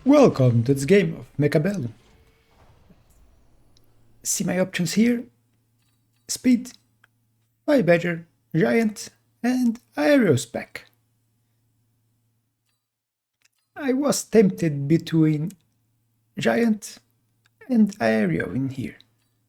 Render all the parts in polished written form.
Welcome to this game of Mechabellum. See my options here: Speed, Fire Badger, Giant, and Aerial Spec. I was tempted between Giant and Aerial in here,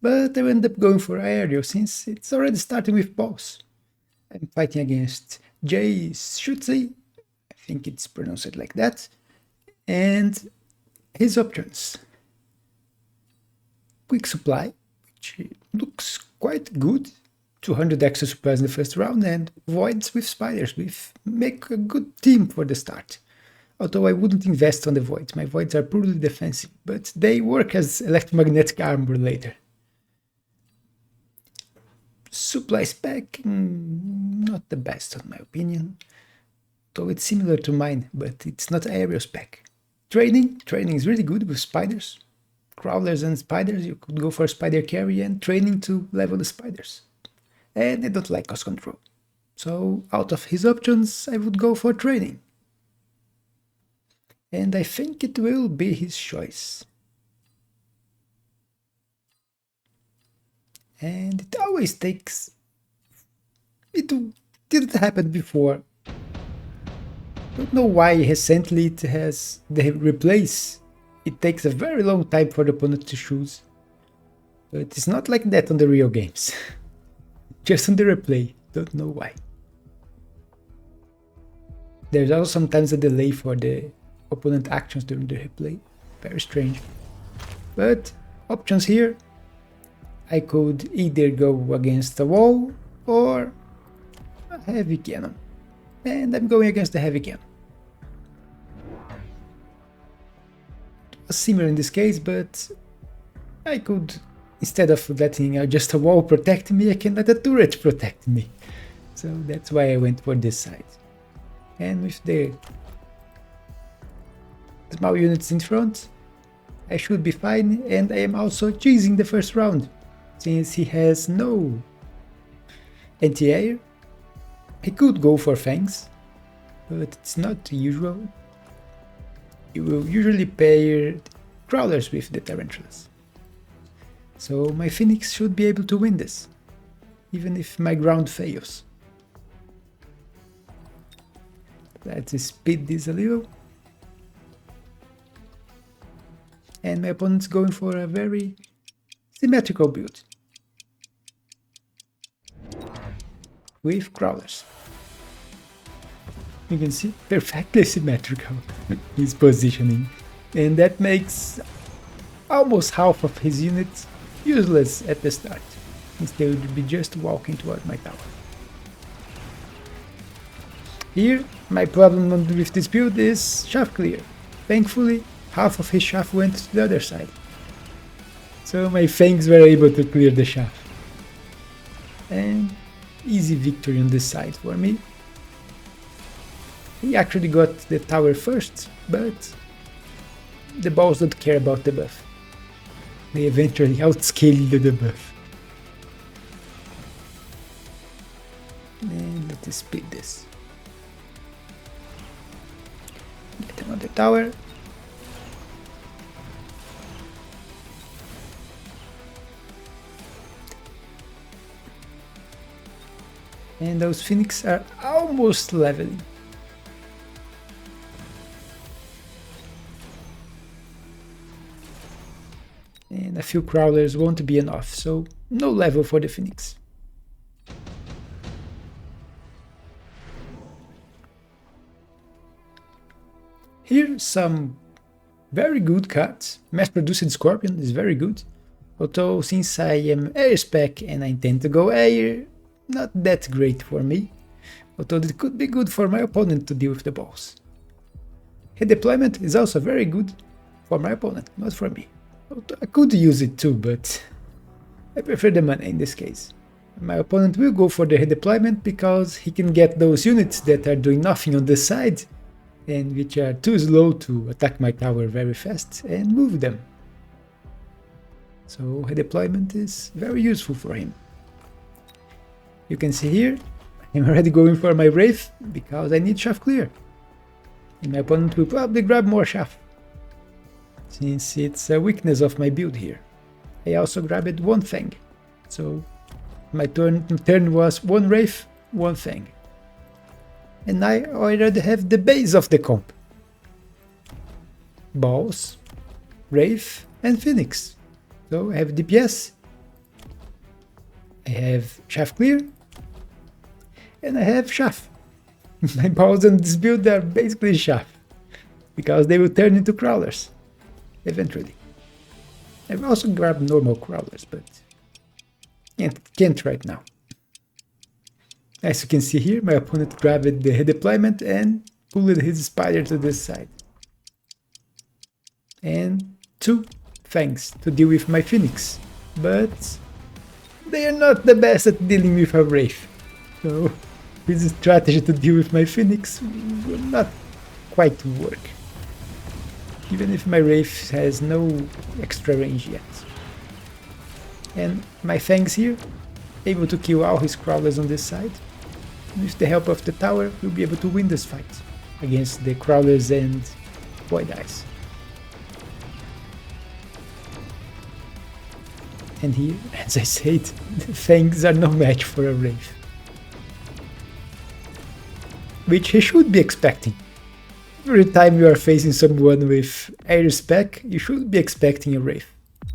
but I ended up going for Aerial since it's already starting with balls. I'm fighting against Jay Schutze, I think it's pronounced like that, and his options. Quick supply, which looks quite good. 200 extra supplies in the first round, and voids with spiders, which make a good team for the start. Although I wouldn't invest on the voids, my voids are purely defensive, but they work as electromagnetic armor later. Supply spec, not the best in my opinion, though it's similar to mine, but it's not aerial spec. Training is really good with spiders. Crawlers and spiders, you could go for spider carry and training to level the spiders. And I don't like cost control. So out of his options, I would go for training. And I think it will be his choice. And it always takes... It didn't happen before. Don't know why recently it has the replace. It takes a very long time for the opponent to choose. But it's not like that on the real games. Just on the replay, don't know why. There's also sometimes a delay for the opponent actions during the replay. Very strange. But options here. I could either go against a wall or a heavy cannon. And I'm going against the heavy cannon. Similar in this case, but I could, instead of letting just a wall protect me, I can let a turret protect me. So that's why I went for this side. And with the small units in front, I should be fine, and I am also cheesing the first round, since he has no anti-air. He could go for fangs, but it's not usual. You will usually pair crawlers with the tarantulas. So my phoenix should be able to win this, even if my ground fails. Let's speed this a little. And my opponent's going for a very symmetrical build with crawlers. You can see perfectly symmetrical his positioning, and that makes almost half of his units useless at the start, since they would be just walking toward my tower. Here, my problem with this build is shaft clear. Thankfully, half of his shaft went to the other side, so my fangs were able to clear the shaft. And easy victory on this side for me. He actually got the tower first, but the balls don't care about the buff. They eventually outscaled the buff. And let's speed this. Get another tower. And those phoenix are almost leveling. And a few crawlers won't be enough, so no level for the phoenix. Here some very good cuts. Mass-produced scorpion is very good, although since I am air spec and I intend to go air, not that great for me, although it could be good for my opponent to deal with the balls. Head deployment is also very good for my opponent, not for me. I could use it too, but I prefer the mana in this case. My opponent will go for the head deployment because he can get those units that are doing nothing on the side and which are too slow to attack my tower very fast and move them. So head deployment is very useful for him. You can see here, I'm already going for my Wraith because I need shaft clear. And my opponent will probably grab more shaft. since it's a weakness of my build here. I also grabbed one Fang, so my turn was one Wraith, one Fang. And I already have the base of the comp. Balls, Wraith and Phoenix. So I have DPS, I have Shaft Clear, and I have Shaft. My balls on this build are basically Shaft, because they will turn into crawlers, eventually. I've also grabbed normal crawlers, but can't right now. As you can see here, my opponent grabbed the deployment and pulled his spider to this side. And 2 Fangs to deal with my Phoenix, but they are not the best at dealing with a Wraith. So this strategy to deal with my Phoenix will not quite work, even if my Wraith has no extra range yet. And my Fangs here, able to kill all his crawlers on this side. With the help of the tower, we'll be able to win this fight against the crawlers and Void Eyes. And here, as I said, the Fangs are no match for a Wraith, which he should be expecting. Every time you are facing someone with Air Spec, you should be expecting a Wraith.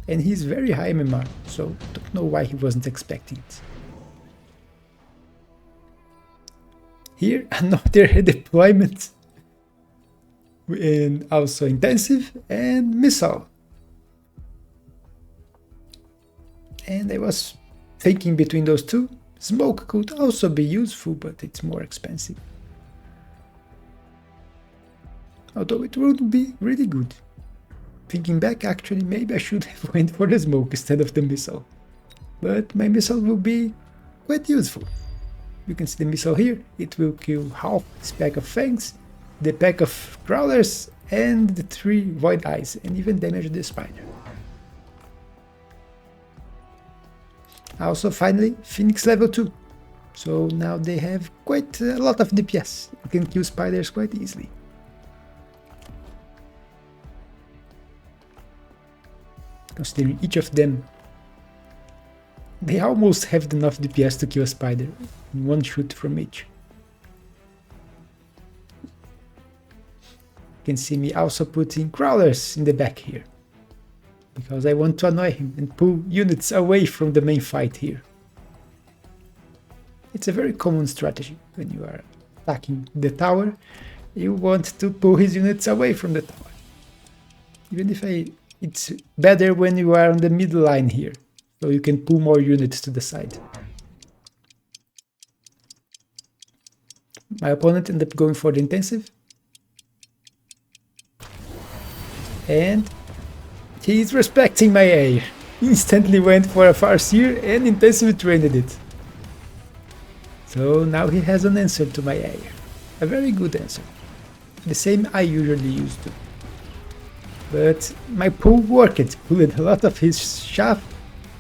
And he's very high MMR, so don't know why he wasn't expecting it. Here, another deployment, and also intensive and missile. And I was thinking between those two. Smoke could also be useful, but it's more expensive. Although it would be really good. Thinking back, actually, maybe I should have went for the smoke instead of the missile. But my missile will be quite useful. You can see the missile here. It will kill half this pack of Fangs, the pack of Crawlers, and the 3 Void Eyes, and even damage the spider. Also, finally, Phoenix level 2. So now they have quite a lot of DPS. You can kill spiders quite easily. Considering each of them, they almost have enough DPS to kill a spider in one shoot from each. You can see me also putting crawlers in the back here, because I want to annoy him and pull units away from the main fight here. It's a very common strategy when you are attacking the tower. You want to pull his units away from the tower. Even if it's better when you are on the middle line here, so you can pull more units to the side. My opponent ended up going for the intensive, and he's respecting my air. Instantly went for a Farseer and intensively trained it. So now he has an answer to my air. A very good answer. The same I usually use to. But my pull worked. Pulled a lot of his shaft,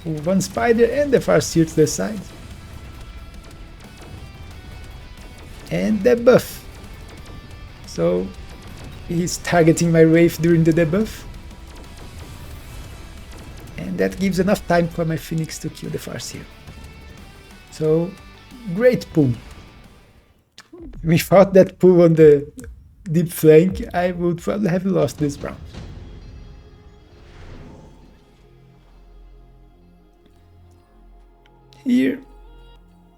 one spider and the Farseer to the side. And debuff. So he's targeting my Wraith during the debuff. And that gives enough time for my Phoenix to kill the Farseer. So, great pull. Without that pull on the deep flank, I would probably have lost this round. Here,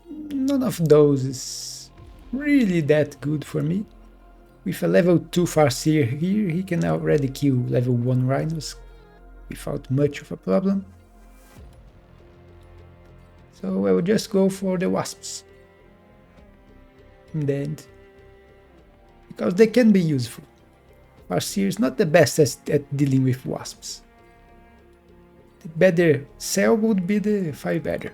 none of those is really that good for me. With a level 2 Farseer here, he can already kill level 1 Rhinos without much of a problem. So I will just go for the Wasps. In the end. Because they can be useful. Farseer is not the best at dealing with Wasps. The better cell would be the 5 adder.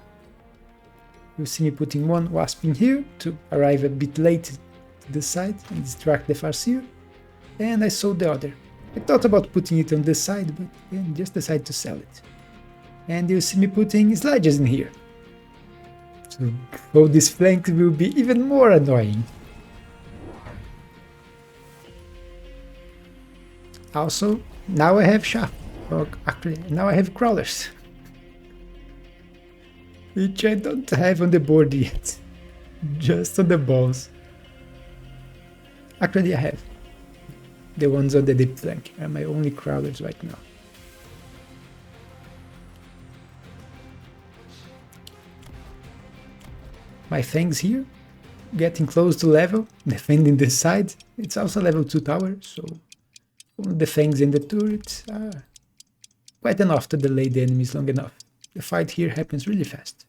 You see me putting one Wasp in here to arrive a bit late to the side and distract the Farseer. And I sold the other. I thought about putting it on this side, but then just decided to sell it. And you see me putting sludges in here. So this flank will be even more annoying. Also, now I have Shaft. Or actually, now I have Crawlers. Which I don't have on the board yet. Just on the balls. Actually, I have. The ones on the deep flank are my only Crawlers right now. My Fangs here, getting close to level, defending this side. It's also level 2 tower, so the Fangs and the turrets are quite enough to delay the enemies long enough. The fight here happens really fast.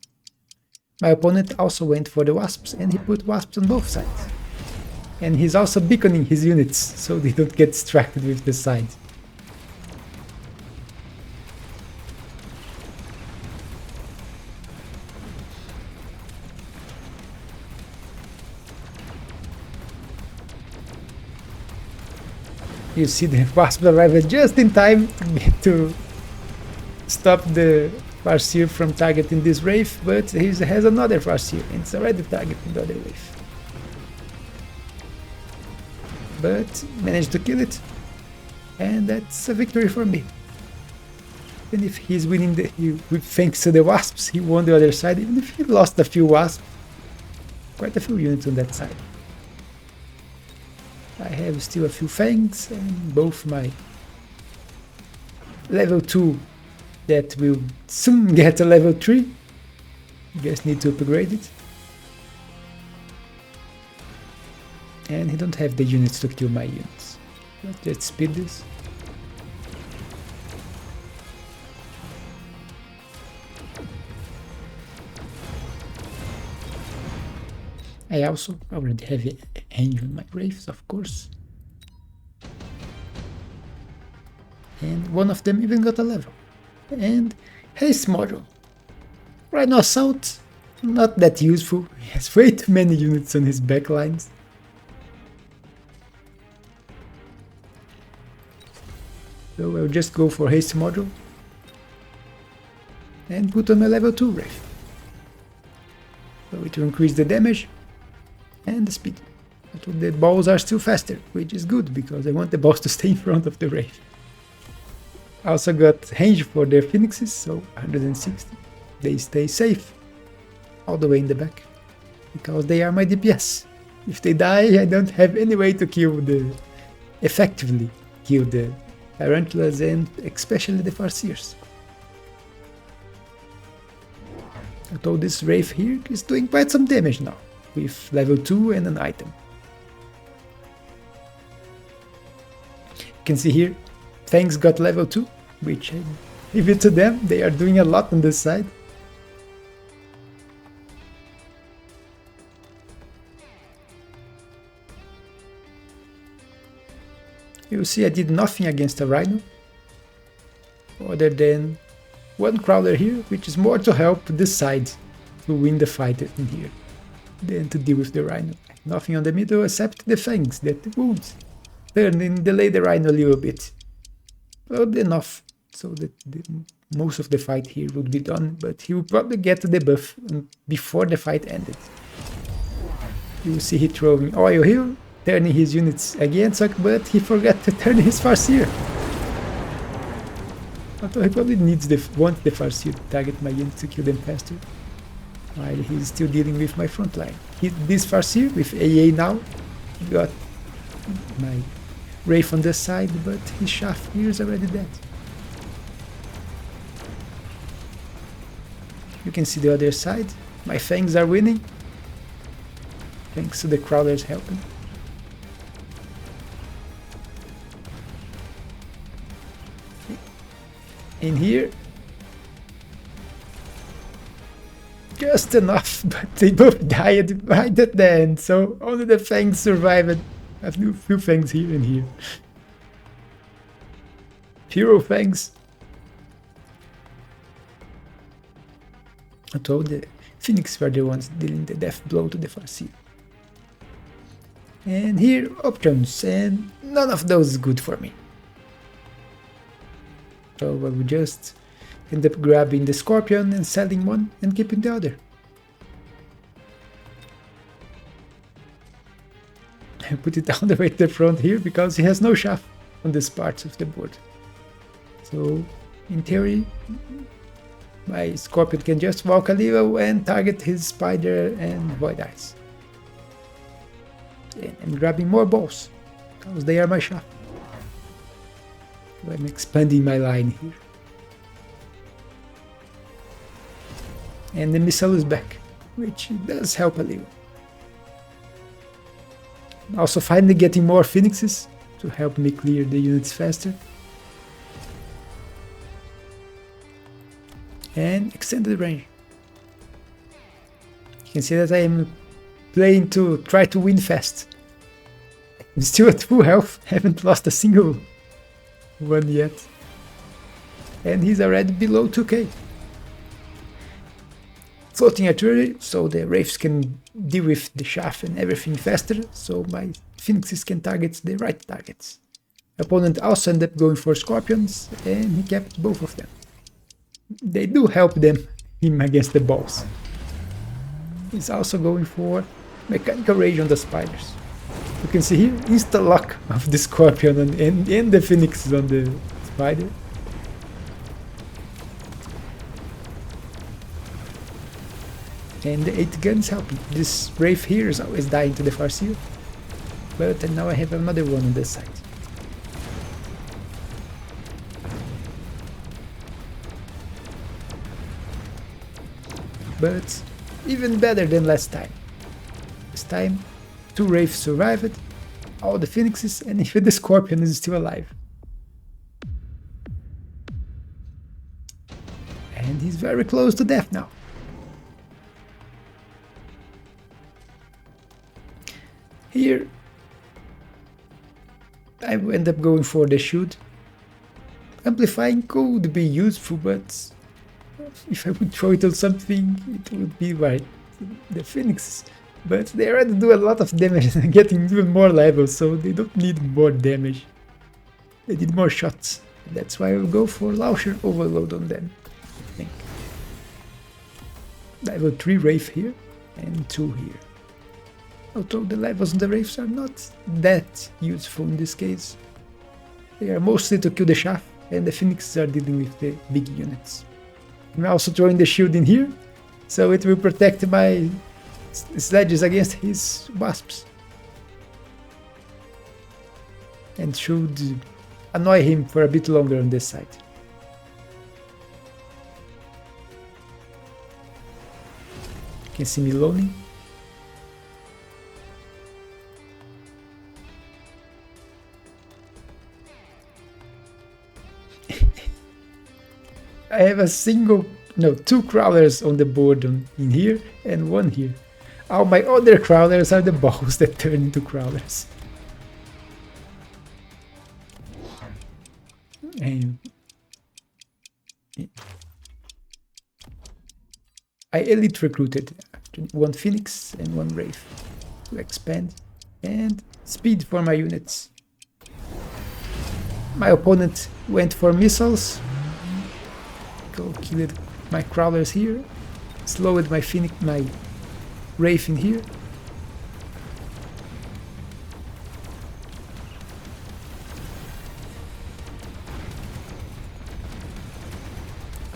My opponent also went for the Wasps, and he put Wasps on both sides. And he's also beaconing his units, so they don't get distracted with the side. You see the Wasp arrived just in time to stop the Farseer from targeting this Wraith, but he has another Farseer and it's already targeting the other Wraith. But managed to kill it, and that's a victory for me. Even if he's winning thanks to the Wasps, he won the other side, even if he lost a few Wasps. Quite a few units on that side. I have still a few Fangs and both my level 2 that will soon get a level 3. Just need to upgrade it. And he don't have the units to kill my units. Let's speed this. I also already have a range on my Wraiths, of course. And one of them even got a level. And Haste module. Rhino Assault, not that useful. He has way too many units on his backlines. So I'll just go for Haste module. And put on my level 2 Wraith. So it will increase the damage and the speed. But the balls are still faster, which is good because I want the balls to stay in front of the Wraith. I also got range for their Phoenixes, so 160. They stay safe all the way in the back because they are my DPS. If they die, I don't have any way to effectively kill the Tarantulas and especially the Farseers. Although this Wraith here is doing quite some damage now, with level 2 and an item. You can see here, Fangs got level 2, which I give it to them, they are doing a lot on this side. You see I did nothing against a Rhino, other than one Crawler here, which is more to help this side to win the fight in here than to deal with the Rhino. Nothing on the middle except the Fangs that would turn and delay the Rhino a little bit. But enough so that most of the fight here would be done, but he will probably get the buff before the fight ended. You will see he throwing oil here, turning his units against us, but he forgot to turn his Farseer. Although he probably wants the Farseer to target my units to kill them faster, while he's still dealing with my front line. This Farseer with AA now, he got my Wraith on the side, but his Shaft here is already dead. You can see the other side, my Fangs are winning, thanks to the Crawlers helping. In here, just enough, but they both died right at the end, so only the Fangs survived. I have a few Fangs here and here. Hero Fangs. Although the Phoenix were the ones dealing the death blow to the Farseer. And here, options, and none of those is good for me. So I will just end up grabbing the Scorpion and selling one and keeping the other. I put it all the way to the front here because he has no shaft on this part of the board. So, in theory, my Scorpion can just walk a little and target his Spider and Void Eyes. And I'm grabbing more balls, because they are my shop. So I'm expanding my line here. And the missile is back, which does help a little. Also finally getting more Phoenixes to help me clear the units faster. And extended range. You can see that I am playing to try to win fast. I'm still at full health, haven't lost a single one yet. And he's already below 2k. Floating artillery, so the Wraiths can deal with the shaft and everything faster, so my Phoenixes can target the right targets. Opponent also ended up going for Scorpions, and he kept both of them. They do help him against the balls. He's also going for Mechanical Rage on the Spiders. You can see here, insta-lock of the Scorpion and the Phoenixes on the Spider. And the 8 guns helping. This Wraith here is always dying to the Farseer. But now I have another one on this side. But even better than last time. This time 2 Wraiths survived, all the Phoenixes, and even the Scorpion is still alive. And he's very close to death now. Here, I end up going for the shield. Amplifying could be useful, but if I would throw it on something, it would be like the Phoenixes. But they already do a lot of damage and getting even more levels, so they don't need more damage. They need more shots. That's why I will go for Launcher Overload on them, I think. Level 3 Wraith here, and 2 here. Although the levels on the Wraiths are not that useful in this case. They are mostly to kill the shaft, and the Phoenixes are dealing with the big units. I'm also throwing the shield in here, so it will protect my sledges against his wasps. And should annoy him for a bit longer on this side. You can see me loading. I have two crawlers on the board in here and 1 here. All my other crawlers are the balls that turn into crawlers. And I elite recruited 1 Phoenix and 1 Wraith to expand and speed for my units. My opponent went for missiles. Go killed my crawlers here, slowed my Wraith in here.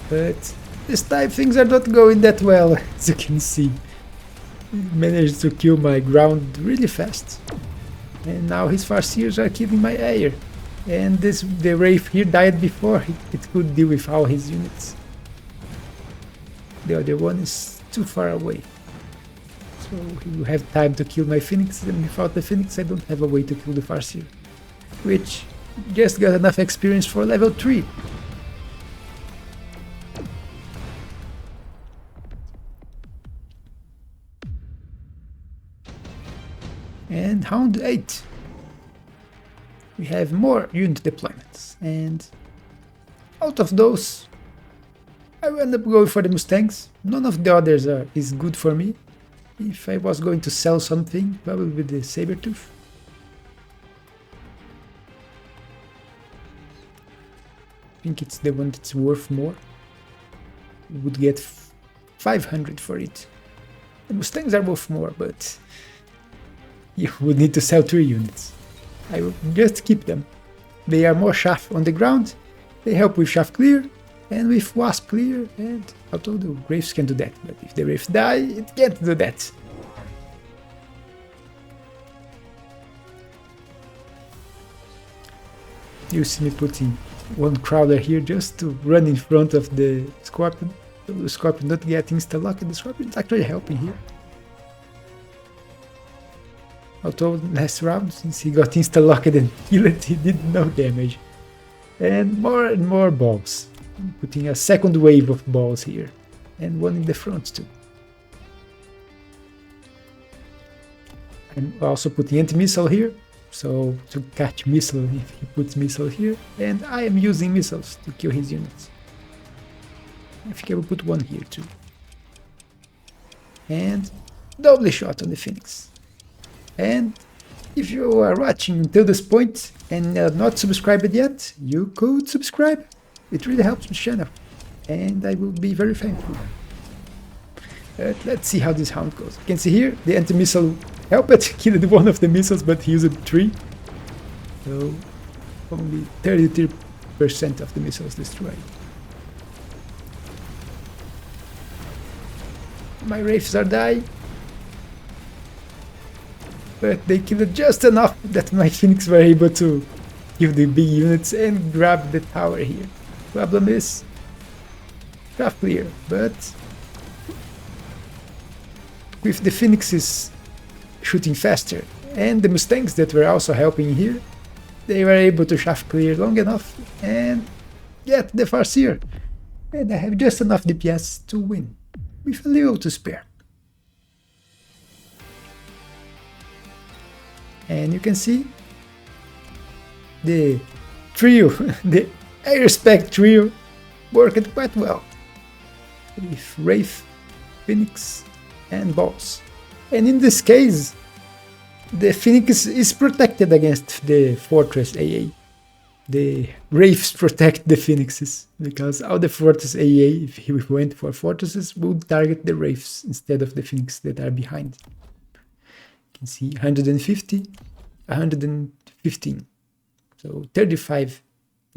But this time things are not going that well, as you can see. Managed to kill my ground really fast. And now his Farseers are killing my air. And the Wraith here died before it could deal with all his units. The other one is too far away. So he will have time to kill my Phoenix, and without the Phoenix I don't have a way to kill the Farseer. Which just got enough experience for level 3. And Hound 8. We have more unit deployments, and out of those, I will end up going for the Mustangs. None of the others is good for me. If I was going to sell something, probably with the Sabertooth. I think it's the one that's worth more. You would get 500 for it. The Mustangs are worth more, but you would need to sell 3 units. I will just keep them. They are more chaff on the ground, They help with shaft clear and with wasp clear, and although the wraiths can do that, but if the wraiths die, it can't do that. You see me putting one crawler here just to run in front of the scorpion, so the scorpion not get insta-locked. The scorpion is actually helping here. Although last round, since he got insta-locked and killed, he did no damage. And more balls. I'm putting a second wave of balls here, and one in the front too. I'm also putting anti-missile here, so to catch missile if he puts missile here, and I am using missiles to kill his units. I think I will put one here too. And double shot on the Phoenix. And if you are watching until this point and not subscribed yet, you could subscribe. It really helps the channel, and I will be very thankful. Let's see how this round goes. You can see here the anti-missile helped killed one of the missiles, but he used 3. So only 33% of the missiles destroyed. My wraiths are dying, but they killed just enough that my Phoenix were able to kill the big units and grab the tower here. Problem is shaft clear, but with the Phoenixes shooting faster and the Mustangs that were also helping here, they were able to shaft clear long enough and get the Farseer. And I have just enough DPS to win, with a little to spare. And you can see the trio, the Spec trio, worked quite well with Wraith, Phoenix and Boss. And in this case, the Phoenix is protected against the Fortress AA. The Wraiths protect the Phoenixes, because all the Fortress AA, if he went for Fortresses, would target the Wraiths instead of the Phoenix that are behind. You can see 150, 115. So 35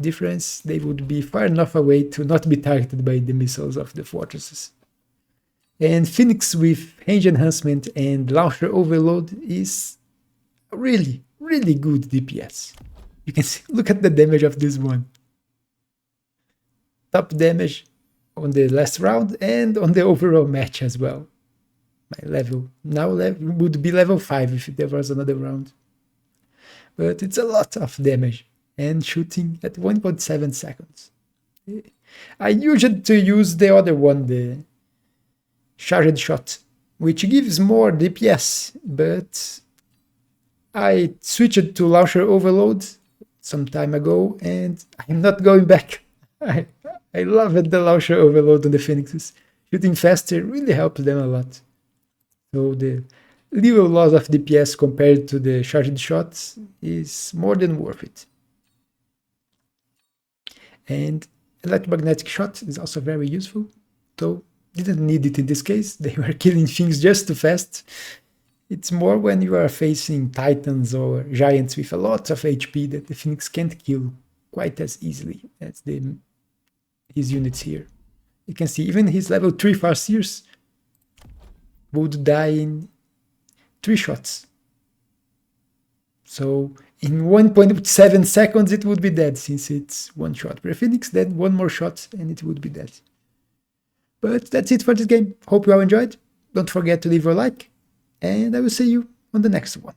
difference. They would be far enough away to not be targeted by the missiles of the Fortresses. And Phoenix with range enhancement and launcher overload is really good DPS. You can see, look at the damage of this one. Top damage on the last round and on the overall match as well. My level would be level 5 if there was another round. But it's a lot of damage and shooting at 1.7 seconds. I usually use the other one, the charged shot, which gives more DPS, but I switched to launcher overload some time ago and I'm not going back. I love it, the launcher overload on the Phoenixes. Shooting faster really helps them a lot. So the little loss of DPS compared to the charged shots is more than worth it. And electromagnetic shot is also very useful, though didn't need it in this case. They were killing things just too fast. It's more when you are facing titans or giants with a lot of HP that the Phoenix can't kill quite as easily as his units here. You can see even his level 3 Farseers would die in 3 shots. So in 1.7 seconds it would be dead, since it's 1 shot per Phoenix, then 1 more shot and it would be dead. But that's it for this game. Hope you all enjoyed. Don't forget to leave a like, and I will see you on the next one.